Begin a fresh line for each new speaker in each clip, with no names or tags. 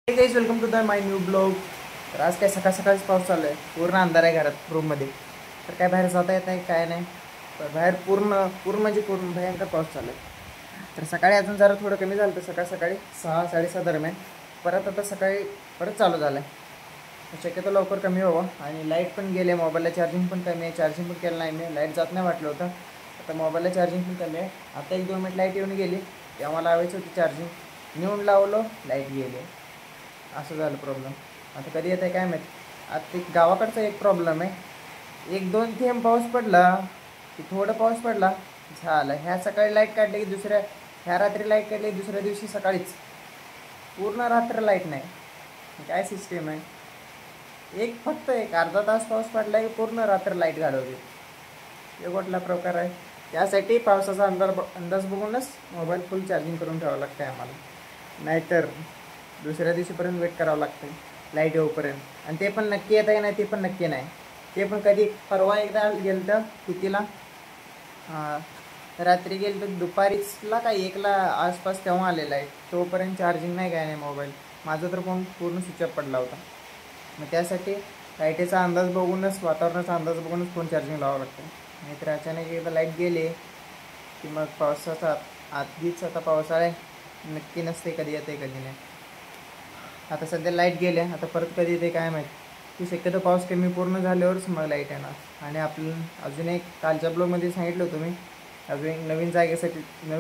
हे guys welcome to the my new blog. तर आज काय सकाळीच पाऊस चालू आहे, पूर्ण अंधार आहे घरात रूममध्ये। तर काय बाहेर जाता येत नाही, काय नाही। तर बाहेर पूर्ण म्हणजे पूर्ण भयंकर पाऊस चालू आहे। तर सकाळी अजून जरा थोडं कमी झालं, तर सकाळी 6-6:30 दरम्यान परत आता सकाळी परत चालू झालं आहे। शक्यतो लवकर कमी व्हावं। आणि लाईट पण गेले, मोबाईलला चार्जिंग पण कमी आहे, चार्जिंग पण केलं नाही मी, लाईट जात नाही वाटलं होतं। आता मोबाईलला चार्जिंग पण कमी आहे। आता 1-2 मिनिट लाईट येऊन गेली, तेव्हा लावायची होती चार्जिंग, नेऊन लावलं, लाईट गेली। असं झालं प्रॉब्लेम। आता कधी येतं काय माहीत। आता ते गावाकडचा एक प्रॉब्लेम आहे, 1-2 थेंब पाऊस पडला की थोडं पाऊस पडला झालं, ह्या सकाळी लाईट काढली की ह्या रात्री लाईट काढली, दुसऱ्या दिवशी सकाळीच पूर्ण रात्र लाईट नाही। काय सिस्टीम आहे? फक्त एक अर्धा तास पाऊस पडला की पूर्ण रात्र लाईट घालवली। हे कुठला प्रकार आहे? त्यासाठी पावसाचा अंदाज बघूनच मोबाईल फुल चार्जिंग करून ठेवावं लागतं आहे आम्हाला, नाहीतर दुसऱ्या दिवशीपर्यंत वेट करावं लागतं लाईट येऊपर्यंत। आणि ते पण नक्की येत आहे नाही, ते पण नक्की नाही। ते पण कधी परवा एकदा गेलं तर कितीला, रात्री गेलं तर दुपारीचला काय 1ला आसपास तेव्हा आलेला आहे। तोपर्यंत चार्जिंग नाही, काय नाही मोबाईल माझा तर फोन पूर्ण स्विच ऑफ पडला होता। मग त्यासाठी लाईटीचा अंदाज बघूनच, वातावरणाचा अंदाज बघूनच फोन चार्जिंग लावावं लागतं। नाहीतर अचानक एकदा लाईट गेली की मग पावसाचा आधीच आता पावसाळा नक्की नसते, कधी येते कधी नाही। आता सध्या लाईट गेल्या, आता परत कधी येते काय माहीत। की शक्यतो पाऊस कमी पूर्ण झाल्यावरच मग लाईट येणार। आणि आपलं अजून एक कालच्या ब्लॉगमध्ये सांगितलं होतं मी, अजून नवीन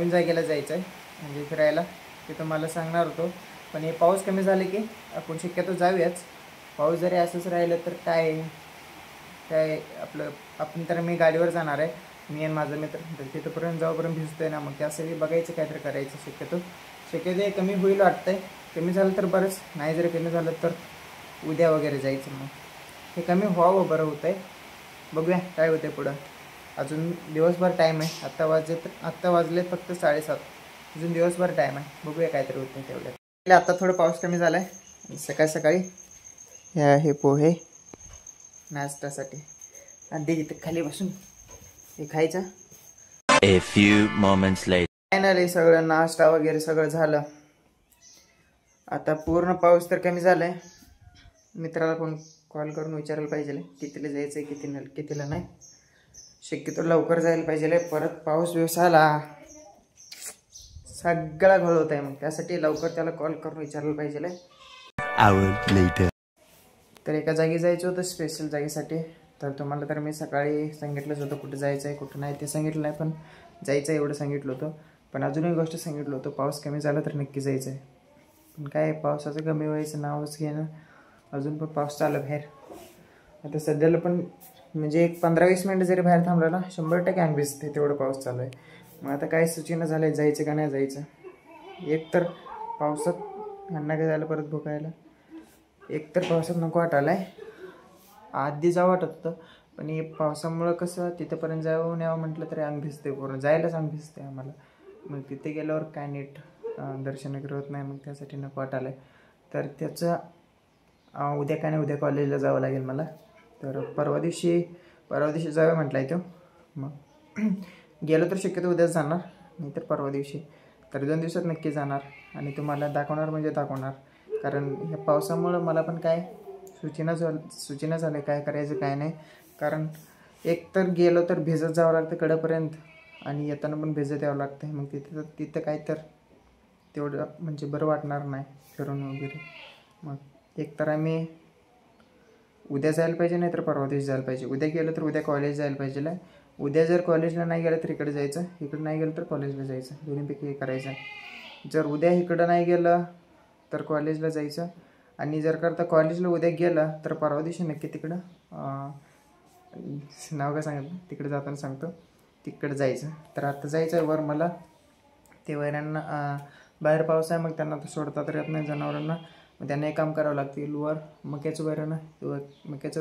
जागेला जायचं आहे म्हणजे फिरायला, ते तुम्हाला सांगणार होतो। पण हे पाऊस कमी झाले की आपण शक्यतो जाऊयाच। पाऊस जरी असंच राहिलं तर काय आपण तर मी गाडीवर जाणार आहे, मी आणि माझा मित्र। तर तिथंपर्यंत जाऊपर्यंत भिजतोय ना, मग त्यासाठी बघायचं काहीतरी करायचं। शक्यतो हे कमी होईल वाटतंय। कमी झालं तर बरंच, नाही जरी कमी झालं तर उद्या वगैरे जायचं। मग हे कमी व्हावं, बरं होतं आहे। बघूया काय होतं पुढं। अजून दिवसभर टाईम आहे। आत्ता वाजले फक्त 7:30, अजून दिवसभर टाईम आहे। बघूया काहीतरी होतं तेवढ्यात। आता थोडं पाऊस कमी झाला आहे, सकाळी हे पोहे नाश्त्यासाठी आणि इथं खाली बसून हे खायचं।
A few moments later.
Finally सगळं नाश्ता वगैरे सगळं झालं। आता पूर्ण पाऊस तर कमी झालाय। मित्राला पण कॉल करून विचारायला पाहिजे कितीला जायचं आहे, कितीला नाही। शक्यतो लवकर जायला पाहिजे, परत पाऊस दिवसाला सगळा घोळ होत आहे। मग त्यासाठी लवकर त्याला कॉल करून विचारायला पाहिजे।
Hour later.
तर एका जागी जायचं होतं, स्पेशल जागेसाठी। तर तुम्हाला तर मी सकाळी सांगितलंच होतं कुठं जायचं आहे कुठं नाही, ते सांगितलं नाही, पण जायचं आहे एवढं सांगितलं होतं। पण अजून एक गोष्ट सांगितलं होतं, पाऊस कमी झाला तर नक्की जायचं आहे। पण काय पावसाचं कमी व्हायचं नावच घेणं, अजून पण पाऊस चालू बाहेर। आता सध्याला पण म्हणजे एक 15-20 मिनिटं जरी बाहेर थांबलं ना, 100% अंग भिजते, तेवढं पाऊस चालू आहे। मग आता काय सूचना झालं आहे, जायचं का नाही जायचं। एक तर पावसात ह्यांना काय झालं परत भुकायला, एक तर पावसात नको वाटायला आहे। आधी जावं वाटत होतं, पण हे पावसामुळं कसं तिथंपर्यंत जावं यावं म्हटलं तरी अंग भिजते, पूर्ण जायलाच अंग भिजते आम्हाला। मग तिथे गेल्यावर काय नीट दर्शन वगैरे होत नाही, मग त्यासाठी नको वाटायला आहे। तर त्याचं उद्या काय नाही, उद्या कॉलेजला जावं लागेल मला। तर परवा दिवशी जावं म्हटलं आहे तो। मग गेलो तर शक्यतो उद्याच जाणार, नाही तर परवा दिवशी। तर 2 दिवसात नक्की जाणार आणि तुम्हाला दाखवणार म्हणजे दाखवणार। कारण ह्या पावसामुळं मला पण काय सूचना झाले काय करायचं काय नाही। कारण एक तर गेलो तर भिजत जावं लागतं कडेपर्यंत, आणि येताना पण भिजत यावं लागतं। मग तिथं काय तर तेवढं म्हणजे बरं वाटणार नाही फिरून वगैरे। मग एक तर आम्ही उद्या जायला पाहिजे, नाही तर परवा दिवशी जायला पाहिजे। उद्या गेलं तर उद्या कॉलेज जायला पाहिजे। उद्या जर कॉलेजला नाही गेलं तर इकडे जायचं, इकडं नाही गेलं तर कॉलेजला जायचं, दोन्हीपैकी हे करायचं। जर उद्या इकडं नाही गेलं तर कॉलेजला जायचं, आणि जर करता कॉलेजला उद्या गेलं तर परवा दिवशी नक्की तिकडं नाव काय सांगितलं, तिकडे जाताना सांगतो, तिकडं जायचं। तर आता जायचं आहे वर मला, ते वैरांना बाहेर पाऊस आहे, मग त्यांना तर सोडता तर येत नाही जनावरांना। मग त्यांना एक काम करावं लागतील, वर मक्याचं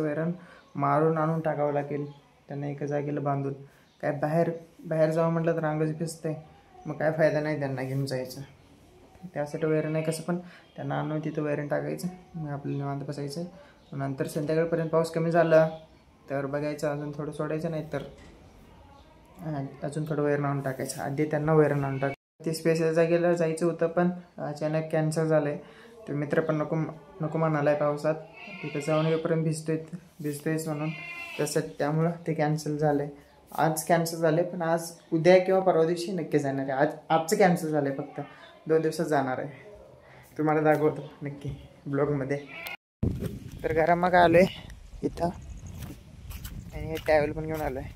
वैरण मारून आणून टाकावं लागेल त्यांना एका जागेला बांधून। काय बाहेर जावं म्हटलं तर अंगच भिजते, मग काय फायदा नाही त्यांना घेऊन जायचं। त्यासाठी वैरण आहे कसं पण त्यांना आणून तिथं वैरण टाकायचं, मग आपल्याला निवांत बसायचं। नंतर संध्याकाळपर्यंत पाऊस कमी झाला तर बघायचं, अजून थोडं सोडायचं, नाही तर अजून थोडं वैरण आणून टाकायचं। आधी त्यांना वैरण आणून टाकायचं। ते स्पेशल जागेला जायचं होतं, पण अचानक कॅन्सल झालं आहे। तो मित्र पण नको म्हणाला आहे पावसात, तिथं जाऊन येईपर्यंत भिजतोयच म्हणून, त्यासाठी त्यामुळं ते कॅन्सल झालं आहे. आज कॅन्सल झाले, पण आज उद्या किंवा परवा दिवशी नक्की जाणार आहे. आजचं कॅन्सल झालं आहे, फक्त 2 दिवसात जाणार आहे. तुम्हाला दाखवतो नक्की ब्लॉगमध्ये. तर घरामागं आलो आहे इथं, आणि हे टॅवेल पण घेऊन आलो आहे,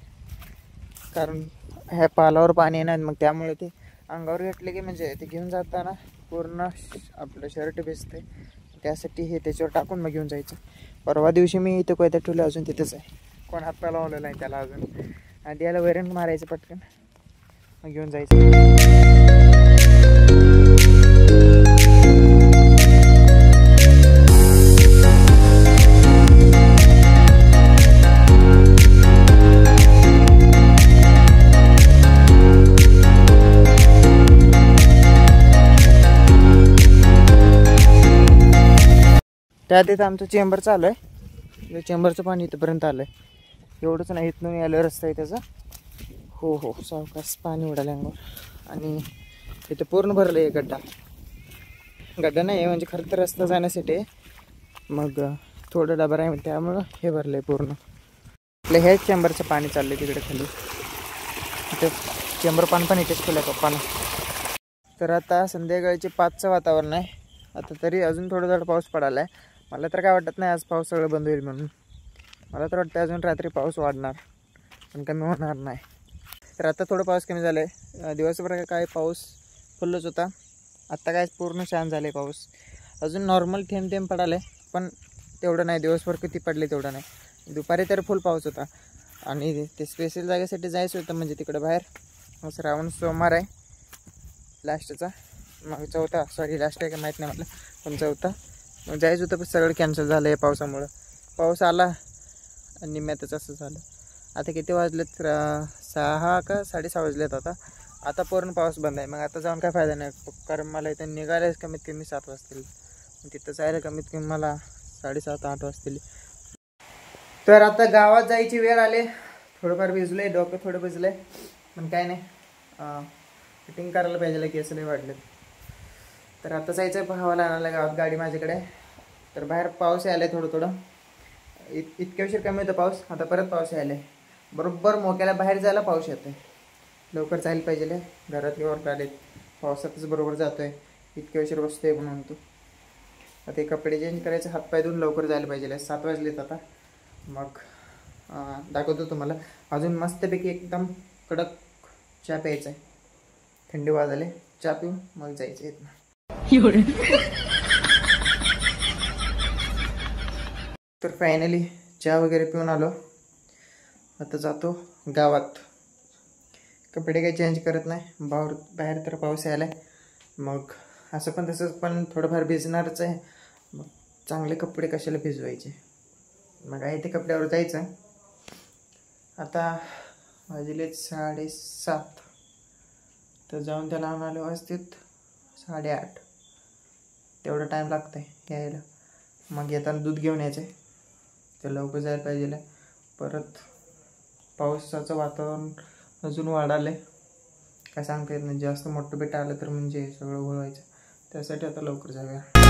कारण ह्या पालावर पाणी येणार, मग त्यामुळे ते अंगावर घेतले की म्हणजे ते घेऊन जाताना पूर्ण आपलं शर्ट भिजते, त्यासाठी हे त्याच्यावर टाकून मग घेऊन जायचं. परवा दिवशी मी इथं कोयत्या ठेवलं, अजून तिथंच आहे, कोण हात पाय लावलेला आहे त्याला अजून. आधी याला वैरण मारायचं पटकन, मग घेऊन जायचं. त्यात इथं आमचं चेंबर चालू आहे, चेंबरचं पाणी इथंपर्यंत आलं आहे. एवढंच नाही, इथून यायला रस्ता आहे त्याचा. हो सावकाश पाणी उडालं अंगावर, आणि इथं पूर्ण भरलं आहे. गड्डा नाही म्हणजे खरं तर रस्ता जाण्यासाठी, मग थोडं डबर आहे त्यामुळं हे भरलं आहे पूर्ण. आपलं हे चेंबरचं पाणी चाललं आहे तिकडे खाली, इथं चेंबर पाणी पण इथेच खुलं आहे पप्पानं. तर आता संध्याकाळचे 5चं वातावरण आहे. आता तरी अजून थोडं पाऊस पडाला आहे. मला तर काय वाटत नाही आज पाऊस सगळं बंद होईल म्हणून. मला तर वाटतं अजून रात्री पाऊस वाढणार, पण कमी होणार नाही. तर आता थोडं पाऊस कमी झालं आहे. दिवसभर काय पाऊस फुलच होता, आत्ता काय पूर्ण शांत झालं आहे पाऊस. अजून नॉर्मल थेंब पडाले, पण तेवढं नाही. दिवसभर किती पडले तेवढं नाही. दुपारी तर फुल पाऊस होता, आणि ते स्पेशल जागेसाठी जायचं होतं, म्हणजे तिकडं बाहेर श्रावण सोमवार आहे लास्टचा, मग चौथा, सॉरी लास्ट आहे का माहीत नाही मला, पण चौथा मग जायचं होतं, पण सगळं कॅन्सल झालं आहे पावसामुळं. पाऊस आला आणि निम्म्यातच असं झालं. आता किती वाजलेत, 6 का 6:30 वाजलेत आता पूर्ण पाऊस बंद आहे. मग आता जाऊन काय फायदा नाही, कारण मला इथं निघायलाच कमीत कमी 7 वाजतील, तिथं जायला कमीत कमी मला 7:30-8 वाजतील. तर आता गावात जायची वेळ आले. थोडंफार भिजलं आहे, डोकं थोडं भिजलं आहे, पण काय नाही, फिटिंग करायला पाहिजे, केस लय वाढलेत. तर आता जायचं आहे भावाला आणायला गावात, गाडी माझ्याकडे. तर बाहेर पाऊस यायला आहे थोडं. इतक्या उशीर कमी होतं पाऊस, आता परत पाऊस यायला आहे. बरोबर मोक्याला बाहेर जायला पाऊस येतो आहे. लवकर जायला पाहिजे, घरातली वर आलेत, पावसातच बरोबर जातो आहे. इतक्या उशीर बसतो आहे म्हणून तो. आता हे कपडे चेंज करायचे, हातपाय धुवून लवकर जायला पाहिजे. 7 वाजलेत आता. मग दाखवतो तुम्हाला. अजून मस्तपैकी एकदम कडक चहा प्यायचा आहे, थंडी वाजायला. चहा पिऊन मग जायचं इथनं. तर फायनली चहा वगैरे पिऊन आलो. आता जातो गावात. कपडे काही चेंज करत नाही, बाहेर तर पाऊस यायला आहे. मग असं पण तसंच पण थोडंफार भिजणारच आहे, मग चांगले कपडे कशाला भिजवायचे. मग आहे ते कपड्यावर जायचं. आता वाजलेत 7:30, तर जाऊन त्याला आणायला वाजतात 8:30. तेवढा टाईम लागतं आहे यायला. मग येताना दूध घेऊन यायचं आहे, तर लवकर जायला पाहिजे. परत पावसाचं वातावरण अजून वाढालं आहे, काय सांगता येत नाही. जास्त मोठं बेटा आलं तर म्हणजे सगळं गोळवायचं, त्यासाठी आता लवकर जाऊया.